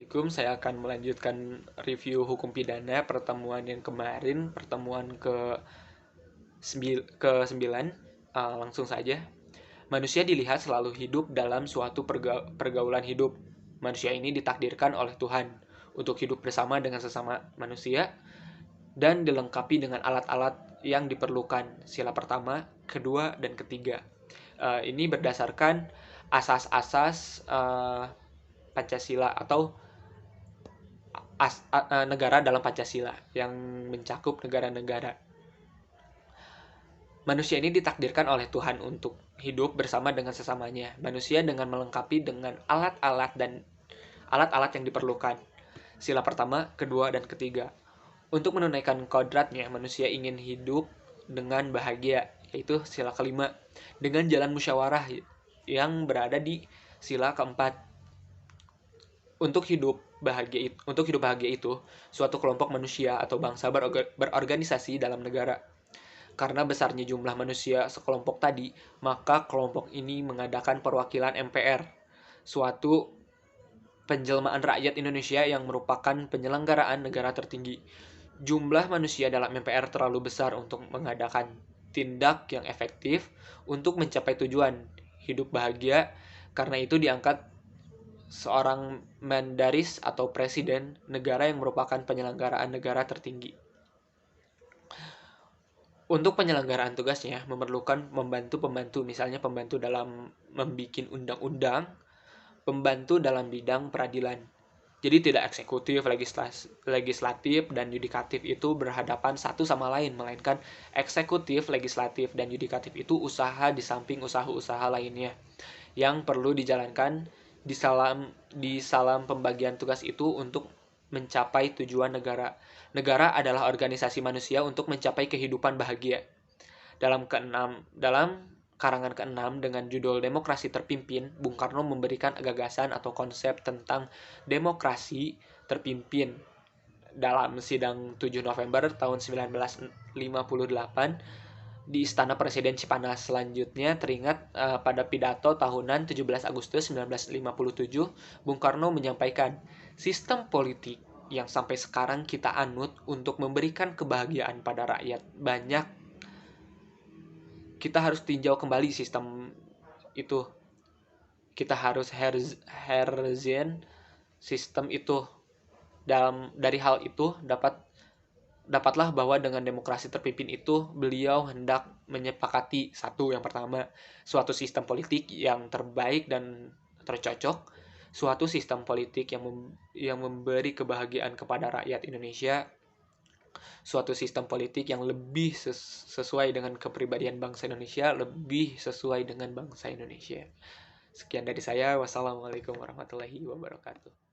Assalamualaikum, saya akan melanjutkan review hukum pidana pertemuan yang kemarin, pertemuan ke-9. Langsung saja. Manusia dilihat selalu hidup dalam suatu pergaulan hidup. Manusia ini ditakdirkan oleh Tuhan untuk hidup bersama dengan sesama manusia dan dilengkapi dengan alat-alat yang diperlukan. Sila pertama, kedua, dan ketiga. Ini berdasarkan asas-asas Pancasila atau negara dalam Pancasila yang mencakup negara-negara. Manusia ini ditakdirkan oleh Tuhan untuk hidup bersama dengan sesamanya. Manusia dengan melengkapi dengan alat-alat yang diperlukan. Sila pertama, kedua, dan ketiga. Untuk menunaikan kodratnya, manusia ingin hidup dengan bahagia, yaitu sila kelima, dengan jalan musyawarah yang berada di sila keempat. Untuk hidup bahagia itu, suatu kelompok manusia atau bangsa berorganisasi dalam negara. Karena besarnya jumlah manusia sekelompok tadi, maka kelompok ini mengadakan perwakilan MPR, suatu penjelmaan rakyat Indonesia yang merupakan penyelenggaraan negara tertinggi. Jumlah manusia dalam MPR terlalu besar untuk mengadakan tindak yang efektif untuk mencapai tujuan hidup bahagia. Karena itu diangkat seorang Mendaris atau presiden negara yang merupakan penyelenggaraan negara tertinggi. Untuk penyelenggaraan tugasnya memerlukan pembantu, misalnya pembantu dalam membuat undang-undang, pembantu dalam bidang peradilan. Jadi tidak eksekutif, legislatif, dan yudikatif itu berhadapan satu sama lain, melainkan eksekutif, legislatif, dan yudikatif itu usaha di samping usaha-usaha lainnya yang perlu dijalankan di salam pembagian tugas itu untuk mencapai tujuan negara. Negara adalah organisasi manusia untuk mencapai kehidupan bahagia. Dalam karangan ke-6 dengan judul Demokrasi Terpimpin, Bung Karno memberikan gagasan atau konsep tentang demokrasi terpimpin. Dalam sidang 7 November tahun 1958 di Istana Presiden Cipanas. Selanjutnya teringat pada pidato tahunan 17 Agustus 1957, Bung Karno menyampaikan, sistem politik yang sampai sekarang kita anut untuk memberikan kebahagiaan pada rakyat banyak, kita harus tinjau kembali sistem itu. Kita harus herzen sistem itu. Dari hal itu dapatlah bahwa dengan demokrasi terpimpin itu beliau hendak menyepakati yang pertama, suatu sistem politik yang terbaik dan tercocok, suatu sistem politik yang memberi kebahagiaan kepada rakyat Indonesia, suatu sistem politik yang lebih sesuai dengan kepribadian bangsa Indonesia, lebih sesuai dengan bangsa Indonesia. Sekian dari saya. Wassalamualaikum warahmatullahi wabarakatuh.